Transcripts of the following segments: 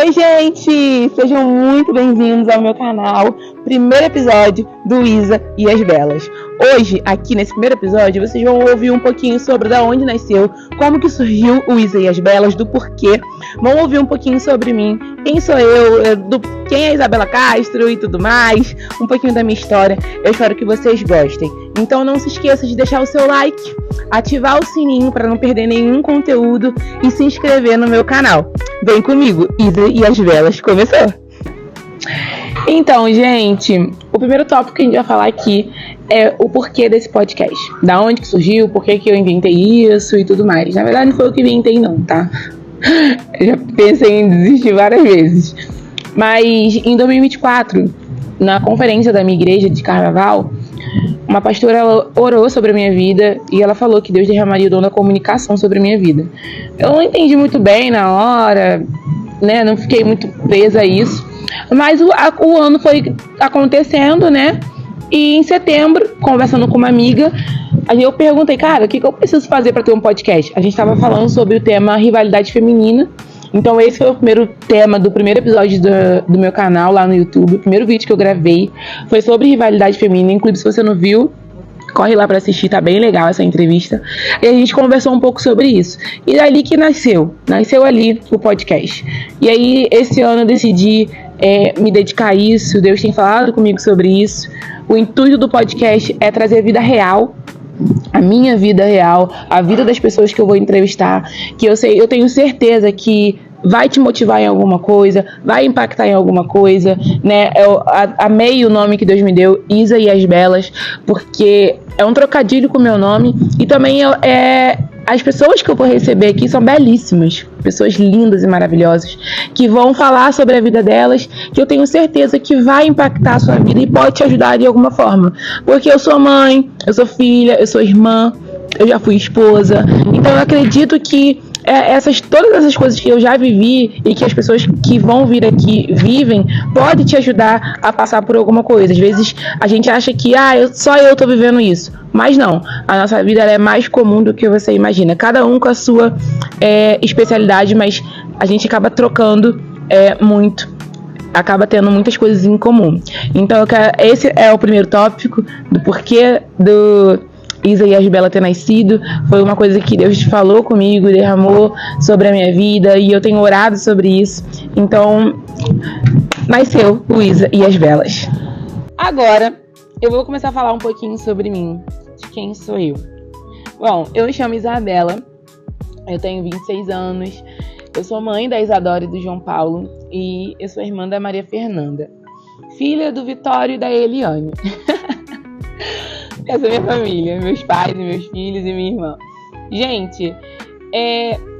Oi, gente! Sejam muito bem-vindos ao meu canal, primeiro episódio do Isa e as Belas. Hoje, aqui nesse primeiro episódio, vocês vão ouvir um pouquinho sobre de onde nasceu, como que surgiu o Isa e as Belas, do porquê. Vão ouvir um pouquinho sobre mim, quem sou eu, quem é a Isabela Castro e tudo mais, um pouquinho da minha história. Eu espero que vocês gostem. Então não se esqueça de deixar o seu like, ativar o sininho para não perder nenhum conteúdo e se inscrever no meu canal. Vem comigo, Isa e as Belas começou! Então, gente, o primeiro tópico que a gente vai falar aqui é o porquê desse podcast. Da onde que surgiu, por que eu inventei isso e tudo mais. Na verdade, não foi eu que inventei não, tá? Eu já pensei em desistir várias vezes. Mas em 2024, na conferência da minha igreja de carnaval, uma pastora orou sobre a minha vida e ela falou que Deus derramaria o dom da comunicação sobre a minha vida. Eu não entendi muito bem na hora, né? Não fiquei muito presa a isso. Mas o ano foi acontecendo, né? E em setembro, conversando com uma amiga, aí eu perguntei, cara, o que eu preciso fazer para ter um podcast? A gente estava falando sobre o tema rivalidade feminina. Então esse foi o primeiro tema do primeiro episódio do meu canal lá no YouTube. O primeiro vídeo que eu gravei foi sobre rivalidade feminina. Inclusive, se você não viu, corre lá para assistir, tá bem legal essa entrevista. E a gente conversou um pouco sobre isso. E dali que nasceu ali o podcast. E aí esse ano eu decidi me dedicar a isso. Deus tem falado comigo sobre isso. O intuito do podcast é trazer a vida real, a minha vida real, a vida das pessoas que eu vou entrevistar, que eu tenho certeza que vai te motivar em alguma coisa, vai impactar em alguma coisa, né? Eu amei o nome que Deus me deu, Isa e as Belas, porque é um trocadilho com o meu nome e também as pessoas que eu vou receber aqui são belíssimas, pessoas lindas e maravilhosas, que vão falar sobre a vida delas, que eu tenho certeza que vai impactar a sua vida e pode te ajudar de alguma forma. Porque eu sou mãe, eu sou filha, eu sou irmã, eu já fui esposa, então eu acredito que todas essas coisas que eu já vivi e que as pessoas que vão vir aqui vivem, pode te ajudar a passar por alguma coisa. Às vezes a gente acha que só eu tô vivendo isso, mas não, a nossa vida ela é mais comum do que você imagina, cada um com a sua especialidade, mas a gente acaba trocando muito, acaba tendo muitas coisas em comum. Então esse é o primeiro tópico do porquê do Isa e as Belas ter nascido. Foi uma coisa que Deus falou comigo, derramou sobre a minha vida e eu tenho orado sobre isso. Então, nasceu o Isa e as Belas. Agora, eu vou começar a falar um pouquinho sobre mim, de quem sou eu. Bom, eu me chamo Isabela, eu tenho 26 anos, eu sou mãe da Isadora e do João Paulo e eu sou irmã da Maria Fernanda, filha do Vitório e da Eliane. Essa é minha família, meus pais e meus filhos e minha irmã. Gente,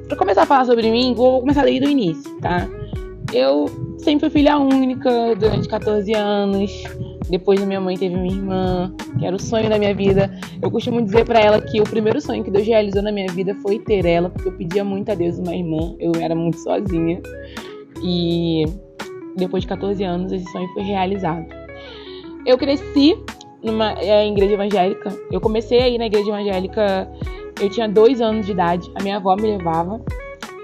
pra começar a falar sobre mim, vou começar desde o início, tá? Eu sempre fui filha única durante 14 anos. Depois da minha mãe teve minha irmã, que era o sonho da minha vida. Eu costumo dizer pra ela que o primeiro sonho que Deus realizou na minha vida foi ter ela, porque eu pedia muito a Deus uma irmã. Eu era muito sozinha. E depois de 14 anos, esse sonho foi realizado. Eu cresci em igreja evangélica. Eu comecei a ir na igreja evangélica, eu tinha 2 anos de idade, a minha avó me levava,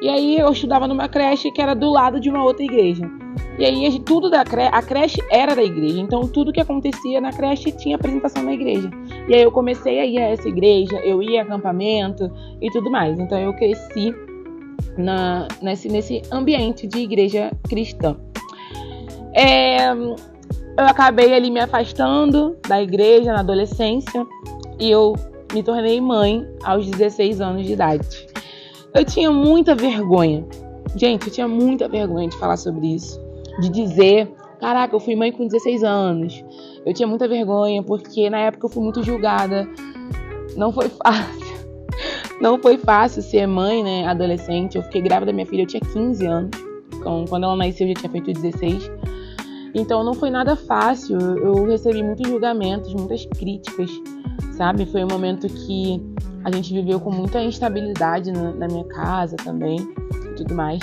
e aí eu estudava numa creche que era do lado de uma outra igreja, e aí tudo a creche era da igreja, então tudo que acontecia na creche tinha apresentação na igreja, e aí eu comecei a ir a essa igreja, eu ia a acampamento e tudo mais, então eu cresci nesse ambiente de igreja cristã. Eu acabei ali me afastando da igreja na adolescência e eu me tornei mãe aos 16 anos de idade. Eu tinha muita vergonha. Gente, eu tinha muita vergonha de falar sobre isso. De dizer, caraca, eu fui mãe com 16 anos. Eu tinha muita vergonha porque na época eu fui muito julgada. Não foi fácil. Não foi fácil ser mãe, né, adolescente. Eu fiquei grávida da minha filha, eu tinha 15 anos. Então, quando ela nasceu, eu já tinha feito 16. Então não foi nada fácil, eu recebi muitos julgamentos, muitas críticas, sabe? Foi um momento que a gente viveu com muita instabilidade na minha casa também e tudo mais.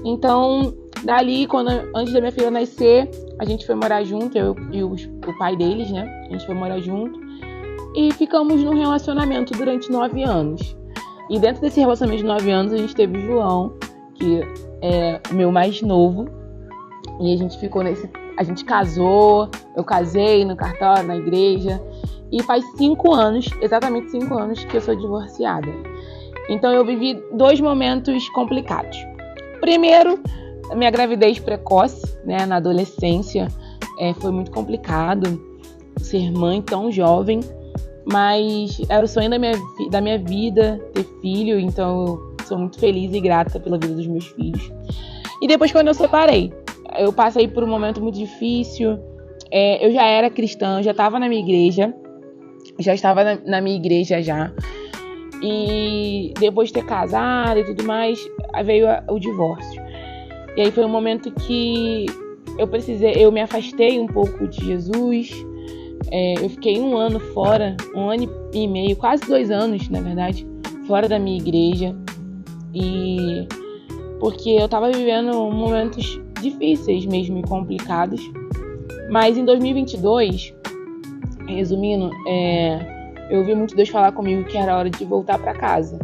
Então, dali, antes da minha filha nascer, a gente foi morar junto, eu e o pai deles, né? A gente foi morar junto e ficamos num relacionamento durante 9 anos. E dentro desse relacionamento de 9 anos, a gente teve o João, que é o meu mais novo, E a gente casou, eu casei no cartório, na igreja. E faz 5 anos, exatamente 5 anos, que eu sou divorciada. Então eu vivi 2 momentos complicados. Primeiro, minha gravidez precoce, né, na adolescência. Foi muito complicado ser mãe tão jovem. Mas era o sonho da minha vida ter filho. Então eu sou muito feliz e grata pela vida dos meus filhos. E depois, quando eu separei, eu passei por um momento muito difícil. Eu já era cristã, já estava na minha igreja. Já estava na minha igreja já. E depois de ter casado e tudo mais, veio o divórcio. E aí foi um momento que eu me afastei um pouco de Jesus. Eu fiquei 1 ano fora, 1 ano e meio, quase 2 anos, na verdade, fora da minha igreja. E porque eu estava vivendo momentos difíceis mesmo e complicados. Mas em 2022, resumindo, eu ouvi muito Deus falar comigo que era hora de voltar para casa.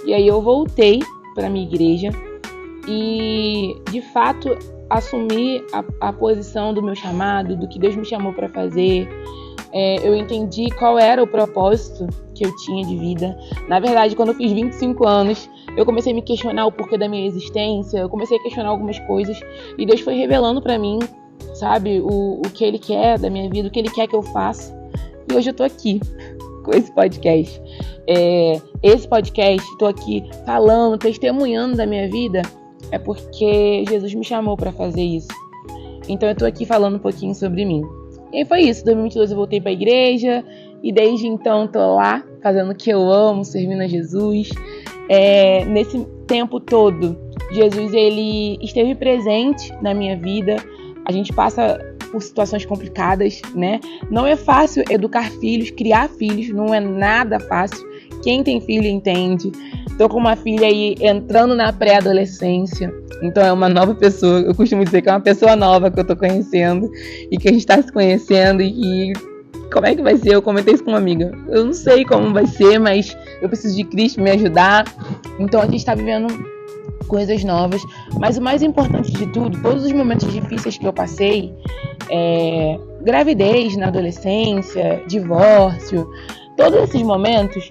E aí eu voltei para minha igreja e, de fato, assumi a posição do meu chamado, do que Deus me chamou para fazer. Eu entendi qual era o propósito que eu tinha de vida. Na verdade, quando eu fiz 25 anos, eu comecei a me questionar o porquê da minha existência, eu comecei a questionar algumas coisas e Deus foi revelando para mim, sabe, o que Ele quer da minha vida, o que Ele quer que eu faça. E hoje eu tô aqui com esse podcast. Esse podcast, tô aqui falando, testemunhando da minha vida, é porque Jesus me chamou para fazer isso. Então eu tô aqui falando um pouquinho sobre mim. E aí foi isso, em 2022 eu voltei pra igreja e desde então tô lá fazendo o que eu amo, servindo a Jesus. Nesse tempo todo, Jesus ele esteve presente na minha vida. A gente passa por situações complicadas, né? Não é fácil educar filhos, criar filhos, não é nada fácil. Quem tem filho entende. Tô com uma filha aí entrando na pré-adolescência, então é uma nova pessoa. Eu costumo dizer que é uma pessoa nova que eu tô conhecendo e que a gente tá se conhecendo e como é que vai ser? Eu comentei isso com uma amiga. Eu não sei como vai ser, mas eu preciso de Cristo me ajudar. Então a gente tá vivendo coisas novas, mas o mais importante de tudo, todos os momentos difíceis que eu passei, gravidez na adolescência, divórcio, todos esses momentos,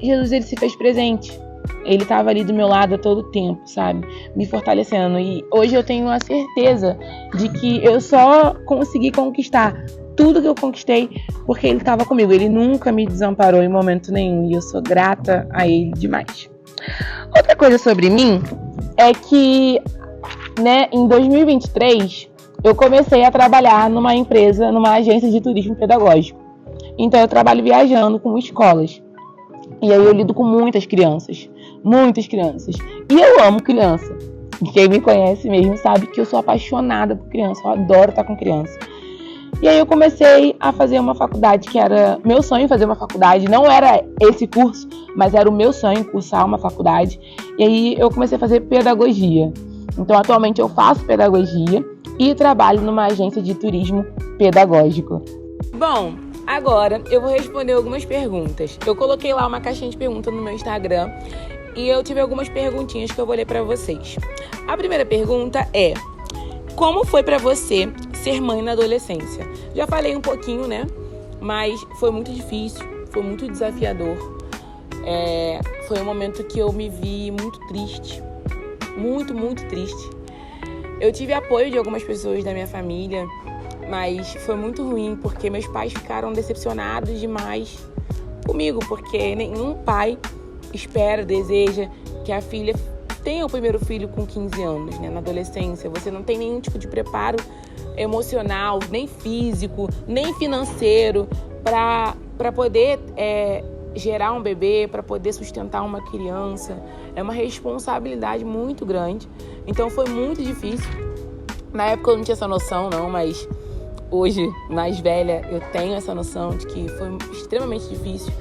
Jesus ele se fez presente. Ele estava ali do meu lado a todo tempo, sabe? Me fortalecendo. E hoje eu tenho a certeza de que eu só consegui conquistar tudo que eu conquistei porque Ele estava comigo. Ele nunca me desamparou em momento nenhum. E eu sou grata a Ele demais. Outra coisa sobre mim é que, né, em 2023, eu comecei a trabalhar numa empresa, numa agência de turismo pedagógico. Então eu trabalho viajando com escolas. E aí eu lido com muitas crianças. E eu amo criança. Quem me conhece mesmo sabe que eu sou apaixonada por criança. Eu adoro estar com criança. E aí eu comecei a fazer uma faculdade que era meu sonho fazer uma faculdade. Não era esse curso, mas era o meu sonho cursar uma faculdade. E aí eu comecei a fazer pedagogia. Então atualmente eu faço pedagogia e trabalho numa agência de turismo pedagógico. Bom, agora eu vou responder algumas perguntas. Eu coloquei lá uma caixinha de perguntas no meu Instagram e eu tive algumas perguntinhas que eu vou ler pra vocês. A primeira pergunta é: como foi pra você ser mãe na adolescência? Já falei um pouquinho, né? Mas foi muito difícil, foi muito desafiador. Foi um momento que eu me vi muito triste. Muito, muito triste. Eu tive apoio de algumas pessoas da minha família, mas foi muito ruim, porque meus pais ficaram decepcionados demais comigo, porque nenhum pai espera, deseja que a filha tenha o primeiro filho com 15 anos, né? Na adolescência, você não tem nenhum tipo de preparo emocional, nem físico, nem financeiro para poder gerar um bebê, para poder sustentar uma criança. É uma responsabilidade muito grande. Então foi muito difícil. Na época eu não tinha essa noção, não, mas hoje, mais velha, eu tenho essa noção de que foi extremamente difícil.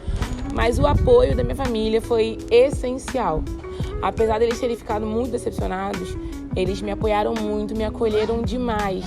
Mas o apoio da minha família foi essencial. Apesar deles terem ficado muito decepcionados, eles me apoiaram muito, me acolheram demais.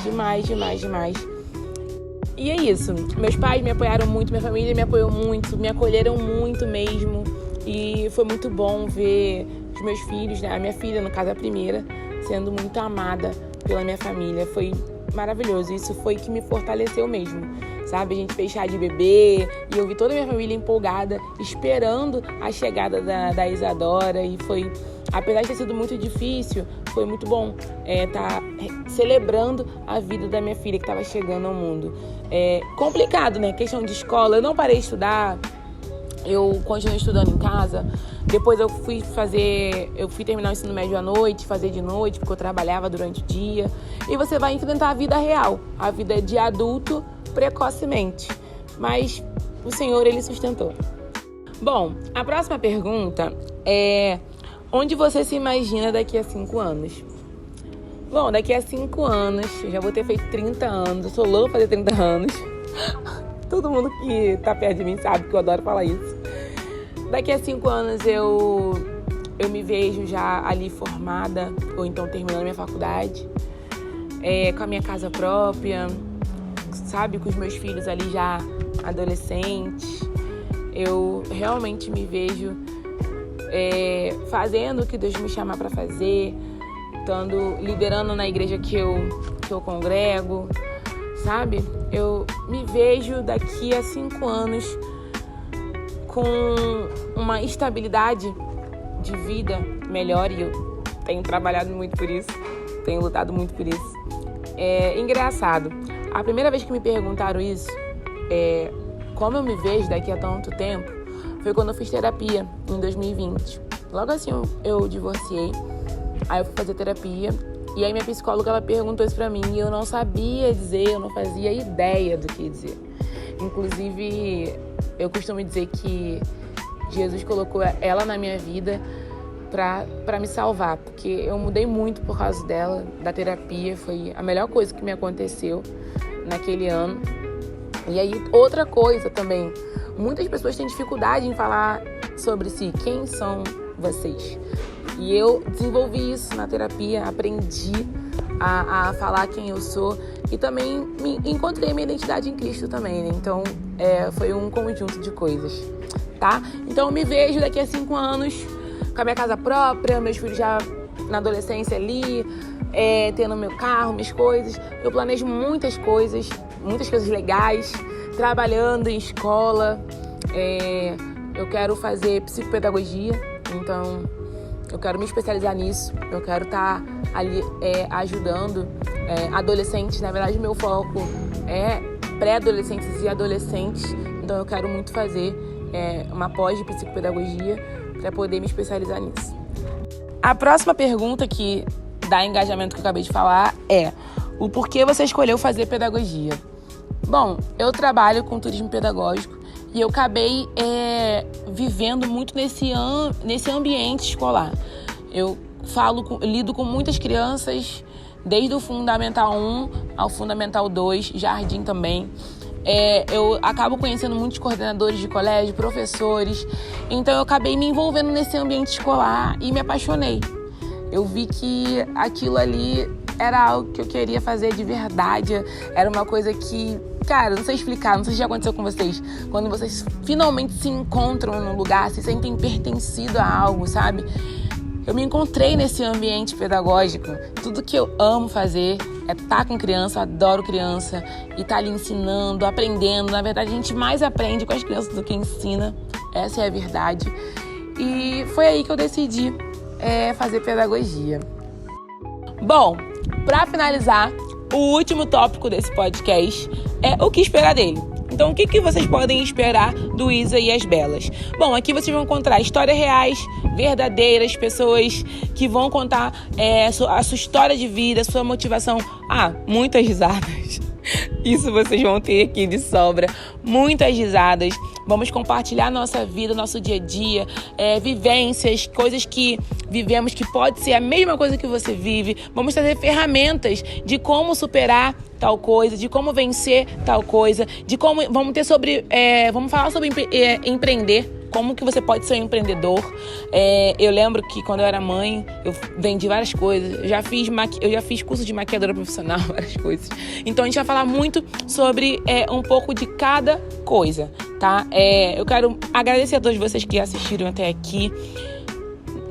E é isso. Meus pais me apoiaram muito, minha família me apoiou muito, me acolheram muito mesmo. E foi muito bom ver os meus filhos, né? A minha filha, no caso a primeira, sendo muito amada pela minha família. Foi maravilhoso. Isso foi que me fortaleceu mesmo, sabe? A gente fez chá de bebê e eu vi toda a minha família empolgada, esperando a chegada da Isadora. E foi, apesar de ter sido muito difícil, foi muito bom tá celebrando a vida da minha filha que estava chegando ao mundo. Complicado, né? Questão de escola. Eu não parei de estudar. Eu continuei estudando em casa. Depois eu fui terminar o ensino médio à noite, fazer de noite, porque eu trabalhava durante o dia. E você vai enfrentar a vida real, a vida de adulto precocemente. Mas o Senhor, Ele sustentou. Bom, a próxima pergunta é: onde você se imagina daqui a 5 anos? Bom, daqui a 5 anos, eu já vou ter feito 30 anos, eu sou louca pra fazer 30 anos. Todo mundo que tá perto de mim sabe que eu adoro falar isso. Daqui a 5 anos eu me vejo já ali formada, ou então terminando minha faculdade, com a minha casa própria, sabe? Com os meus filhos ali já adolescentes. Eu realmente me vejo fazendo o que Deus me chamar para fazer, liderando na igreja que eu congrego, sabe? Eu me vejo daqui a 5 anos com uma estabilidade de vida melhor, e eu tenho trabalhado muito por isso, tenho lutado muito por isso. Engraçado, a primeira vez que me perguntaram isso, como eu me vejo daqui a tanto tempo, foi quando eu fiz terapia, em 2020. Logo assim eu divorciei, aí eu fui fazer terapia, e aí minha psicóloga ela perguntou isso pra mim, e eu não sabia dizer, eu não fazia ideia do que dizer. Inclusive, eu costumo dizer que Jesus colocou ela na minha vida pra me salvar, porque eu mudei muito por causa dela, da terapia. Foi a melhor coisa que me aconteceu naquele ano. E aí, outra coisa também, muitas pessoas têm dificuldade em falar sobre si, quem são vocês? E eu desenvolvi isso na terapia, aprendi a falar quem eu sou e também encontrei minha identidade em Cristo também, né? Então, foi um conjunto de coisas, tá? Então, eu me vejo daqui a 5 anos com a minha casa própria, meus filhos já na adolescência ali, tendo meu carro, minhas coisas. Eu planejo muitas coisas legais, trabalhando em escola. Eu quero fazer psicopedagogia, então eu quero me especializar nisso. Eu quero estar ali ajudando adolescentes. Na verdade, meu foco é pré-adolescentes e adolescentes. Então eu quero muito fazer uma pós de psicopedagogia para poder me especializar nisso. A próxima pergunta que dá engajamento que eu acabei de falar é: o porquê você escolheu fazer pedagogia? Bom, eu trabalho com turismo pedagógico e eu acabei vivendo muito nesse ambiente escolar. Eu lido com muitas crianças, desde o Fundamental 1 ao Fundamental 2, jardim também. Eu acabo conhecendo muitos coordenadores de colégio, professores. Então eu acabei me envolvendo nesse ambiente escolar e me apaixonei. Eu vi que aquilo ali era algo que eu queria fazer de verdade. Era uma coisa que, cara, não sei explicar, não sei se já aconteceu com vocês. Quando vocês finalmente se encontram num lugar, se sentem pertencidos a algo, sabe? Eu me encontrei nesse ambiente pedagógico. Tudo que eu amo fazer é estar com criança, adoro criança, e estar ali ensinando, aprendendo. Na verdade, a gente mais aprende com as crianças do que ensina. Essa é a verdade. E foi aí que eu decidi fazer pedagogia. Bom, para finalizar, o último tópico desse podcast é o que esperar dele. Então, o que vocês podem esperar do Isa e as Belas? Bom, aqui vocês vão encontrar histórias reais, verdadeiras, pessoas que vão contar a sua história de vida, a sua motivação. Muitas risadas. Isso vocês vão ter aqui de sobra. Muitas risadas. Vamos compartilhar nossa vida, nosso dia a dia, vivências, coisas que vivemos que pode ser a mesma coisa que você vive. Vamos trazer ferramentas de como superar tal coisa, de como vencer tal coisa, de como vamos falar sobre empreender. Como que você pode ser um empreendedor. Eu lembro que quando eu era mãe, eu vendi várias coisas. Eu já fiz curso de maquiadora profissional, várias coisas. Então a gente vai falar muito sobre um pouco de cada coisa, tá? Eu quero agradecer a todos vocês que assistiram até aqui.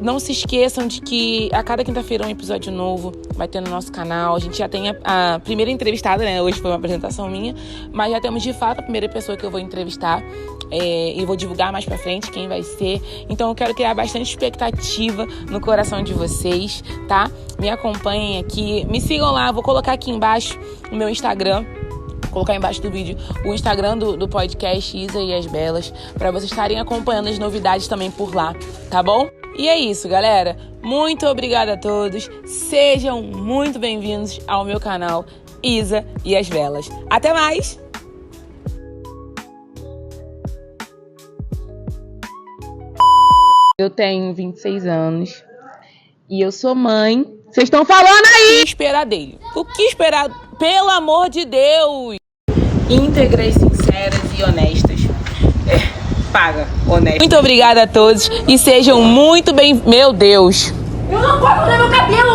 Não se esqueçam de que a cada quinta-feira um episódio novo vai ter no nosso canal. A gente já tem a primeira entrevistada, né? Hoje foi uma apresentação minha, mas já temos de fato a primeira pessoa que eu vou entrevistar e vou divulgar mais pra frente quem vai ser. Então eu quero criar bastante expectativa no coração de vocês, tá? Me acompanhem aqui, me sigam lá, vou colocar aqui embaixo o meu Instagram. Vou colocar embaixo do vídeo o Instagram do podcast Isa e as Belas, para vocês estarem acompanhando as novidades também por lá, tá bom? E é isso, galera. Muito obrigada a todos. Sejam muito bem-vindos ao meu canal Isa e as Belas. Até mais! Eu tenho 26 anos e eu sou mãe. Vocês estão falando aí! O que esperar dele? O que esperar? Pelo amor de Deus! Íntegras, sinceras e honestas. Paga, honesto. Muito obrigada a todos e sejam muito bem... Meu Deus! Eu não posso fazer meu cabelo!